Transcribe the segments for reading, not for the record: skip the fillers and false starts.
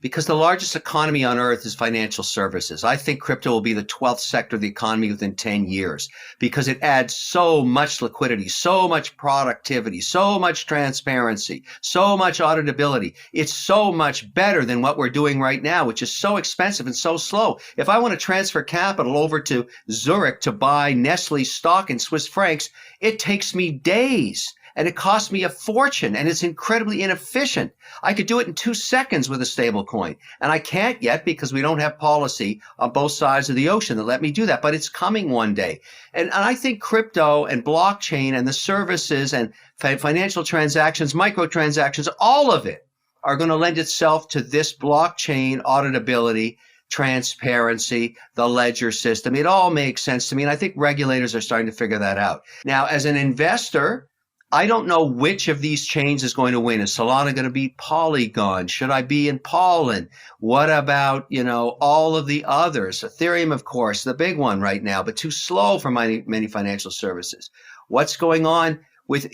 Because the largest economy on earth is financial services. I think crypto will be the 12th sector of the economy within 10 years because it adds so much liquidity, so much productivity, so much transparency, so much auditability. It's so much better than what we're doing right now, which is so expensive and so slow. If I want to transfer capital over to Zurich to buy Nestle stock in Swiss francs, it takes me days. And it costs me a fortune, and it's incredibly inefficient. I could do it in 2 seconds with a stable coin, and I can't yet because we don't have policy on both sides of the ocean that let me do that, but it's coming one day. And I think crypto and blockchain and the services and financial transactions, microtransactions, all of it are going to lend itself to this blockchain auditability, transparency, the ledger system. It all makes sense to me, and I think regulators are starting to figure that out. Now, as an investor, I don't know which of these chains is going to win. Is Solana going to beat Polygon? Should I be in Pollen? What about, all of the others? Ethereum, of course, the big one right now, but too slow for many financial services. What's going on with,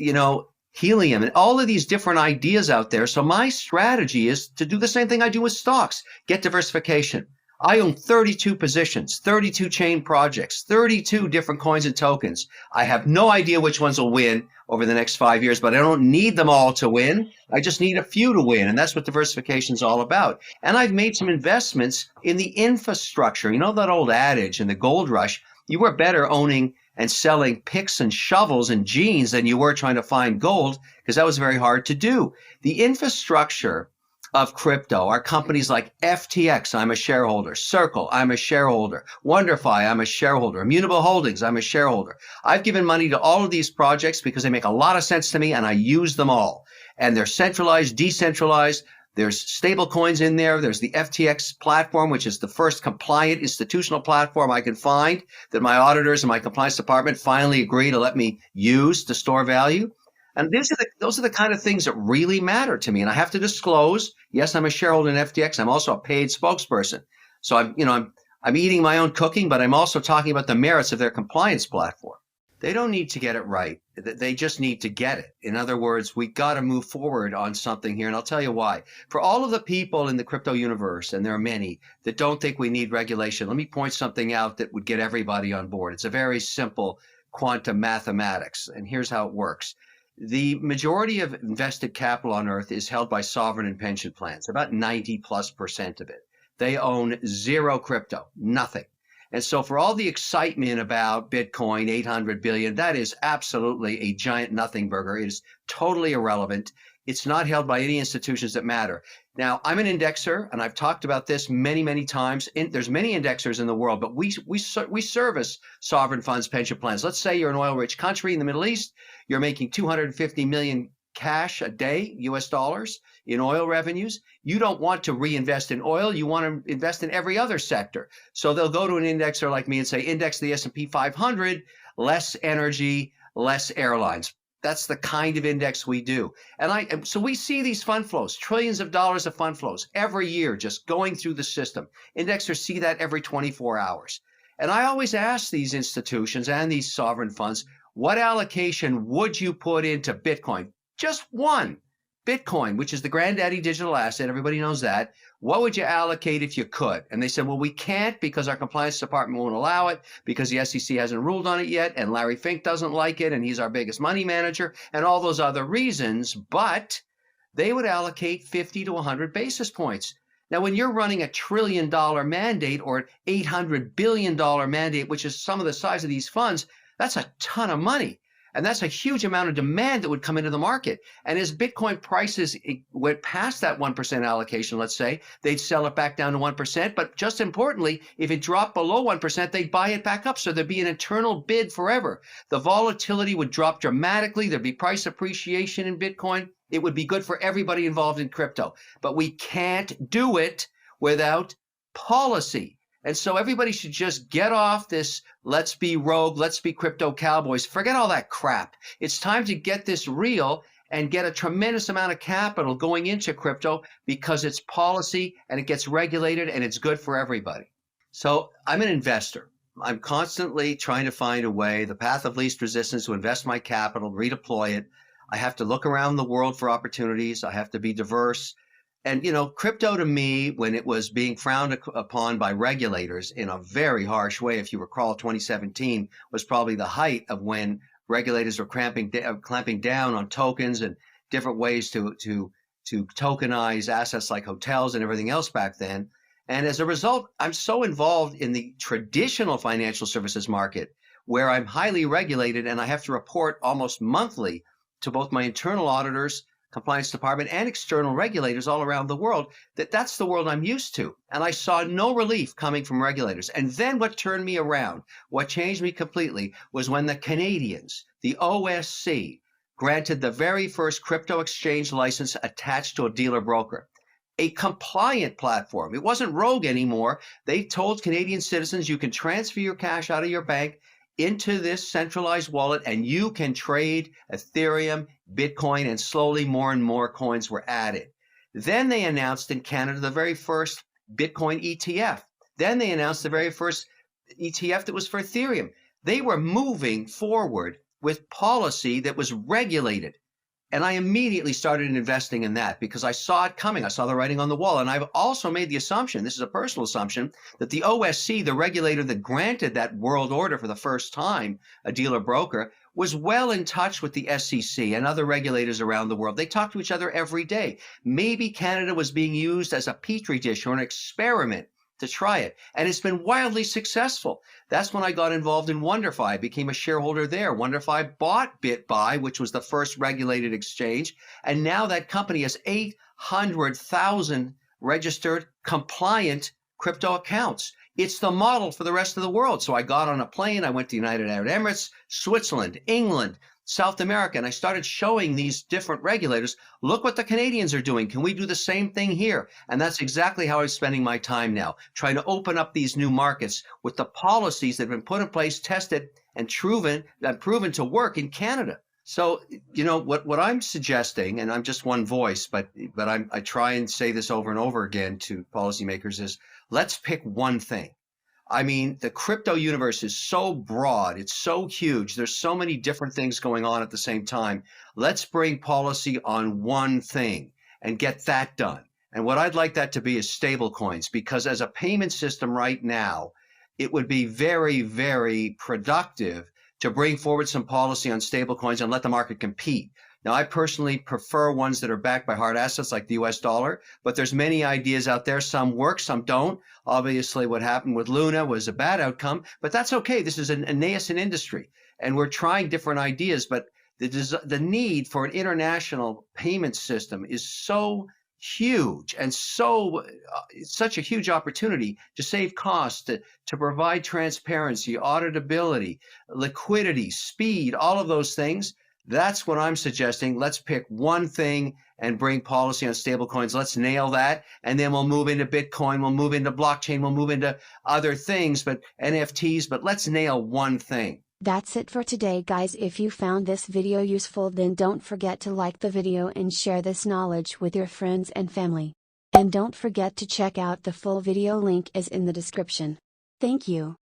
Helium and all of these different ideas out there? So my strategy is to do the same thing I do with stocks, get diversification. I own 32 positions, 32 chain projects, 32 different coins and tokens. I have no idea which ones will win over the next 5 years, but I don't need them all to win. I just need a few to win. And that's what diversification is all about. And I've made some investments in the infrastructure. You know that old adage in the gold rush, you were better owning and selling picks and shovels and jeans than you were trying to find gold, because that was very hard to do. The infrastructure of crypto are companies like FTX, I'm a shareholder, Circle, I'm a shareholder, Wonderfy, I'm a shareholder, Immutable Holdings, I'm a shareholder. I've given money to all of these projects because they make a lot of sense to me and I use them all. And they're centralized, decentralized. There's stable coins in there. There's the FTX platform, which is the first compliant institutional platform I can find that my auditors and my compliance department finally agree to let me use to store value. And those are the kind of things that really matter to me. And I have to disclose, yes, I'm a shareholder in FTX. I'm also a paid spokesperson. So I'm eating my own cooking, but I'm also talking about the merits of their compliance platform. They don't need to get it right. They just need to get it. In other words, we got to move forward on something here. And I'll tell you why. For all of the people in the crypto universe, and there are many that don't think we need regulation, let me point something out that would get everybody on board. It's a very simple quantum mathematics. And here's how it works. The majority of invested capital on earth is held by sovereign and pension plans, about 90+% of it. They own zero crypto, nothing. And so for all the excitement about Bitcoin, 800 billion, that is absolutely a giant nothing burger. It is totally irrelevant. It's not held by any institutions that matter. Now, I'm an indexer, and I've talked about this many, many times. There's many indexers in the world, but we service sovereign funds, pension plans. Let's say you're an oil-rich country in the Middle East. You're making 250 million cash a day, US dollars, in oil revenues. You don't want to reinvest in oil. You want to invest in every other sector. So they'll go to an indexer like me and say, index the S&P 500, less energy, less airlines. That's the kind of index we do. And so we see these fund flows, trillions of dollars of fund flows every year just going through the system. Indexers see that every 24 hours. And I always ask these institutions and these sovereign funds, what allocation would you put into Bitcoin? Just one. Bitcoin, which is the granddaddy digital asset, everybody knows that. What would you allocate if you could? And they said, well, we can't because our compliance department won't allow it, because the SEC hasn't ruled on it yet, and Larry Fink doesn't like it, and he's our biggest money manager, and all those other reasons. But they would allocate 50 to 100 basis points. Now, when you're running $1 trillion mandate or an $800 billion mandate, which is some of the size of these funds, that's a ton of money. And that's a huge amount of demand that would come into the market. And as Bitcoin prices went past that 1% allocation, let's say, they'd sell it back down to 1%. But just importantly, if it dropped below 1%, they'd buy it back up. So there'd be an eternal bid forever. The volatility would drop dramatically. There'd be price appreciation in Bitcoin. It would be good for everybody involved in crypto. But we can't do it without policy. And so everybody should just get off this, let's be rogue, let's be crypto cowboys. Forget all that crap. It's time to get this real and get a tremendous amount of capital going into crypto because it's policy and it gets regulated and it's good for everybody. So I'm an investor. I'm constantly trying to find a way, the path of least resistance, to invest my capital, redeploy it. I have to look around the world for opportunities. I have to be diverse. And, crypto to me, when it was being frowned upon by regulators in a very harsh way, if you recall, 2017 was probably the height of when regulators were clamping down on tokens and different ways to tokenize assets like hotels and everything else back then. And as a result, I'm so involved in the traditional financial services market where I'm highly regulated and I have to report almost monthly to both my internal auditors, compliance department, and external regulators all around the world, that's the world I'm used to. And I saw no relief coming from regulators. And then what turned me around, what changed me completely, was when the Canadians, the OSC, granted the very first crypto exchange license attached to a dealer broker. A compliant platform. It wasn't rogue anymore. They told Canadian citizens you can transfer your cash out of your bank into this centralized wallet and you can trade Ethereum, Bitcoin, and slowly more and more coins were added. Then they announced in Canada the very first Bitcoin ETF. Then they announced the very first ETF that was for Ethereum. They were moving forward with policy that was regulated. And I immediately started investing in that because I saw it coming. I saw the writing on the wall. And I've also made the assumption, this is a personal assumption, that the OSC, the regulator that granted that world order for the first time, a dealer broker, was well in touch with the SEC and other regulators around the world. They talk to each other every day. Maybe Canada was being used as a petri dish or an experiment to try it. And it's been wildly successful. That's when I got involved in WonderFi. I became a shareholder there. WonderFi bought BitBuy, which was the first regulated exchange. And now that company has 800,000 registered compliant crypto accounts. It's the model for the rest of the world. So I got on a plane. I went to United Arab Emirates, Switzerland, England, South America, and I started showing these different regulators, look what the Canadians are doing. Can we do the same thing here? And that's exactly how I'm spending my time now, trying to open up these new markets with the policies that have been put in place, tested, and proven to work in Canada. So, what I'm suggesting, and I'm just one voice, but I try and say this over and over again to policymakers, is let's pick one thing. I mean, the crypto universe is so broad. It's so huge. There's so many different things going on at the same time. Let's bring policy on one thing and get that done. And what I'd like that to be is stable coins, because as a payment system right now, it would be very, very productive to bring forward some policy on stable coins and let the market compete. Now, I personally prefer ones that are backed by hard assets like the US dollar, but there's many ideas out there. Some work, some don't. Obviously, what happened with Luna was a bad outcome, but that's okay. This is a nascent industry, and we're trying different ideas, but the need for an international payment system is so huge and such a huge opportunity to save costs, to provide transparency, auditability, liquidity, speed, all of those things. That's what I'm suggesting. Let's pick one thing and bring policy on stablecoins. Let's nail that. And then we'll move into Bitcoin. We'll move into blockchain. We'll move into other things, but NFTs, but let's nail one thing. That's it for today, guys. If you found this video useful, then don't forget to like the video and share this knowledge with your friends and family. And don't forget to check out the full video. Link is in the description. Thank you.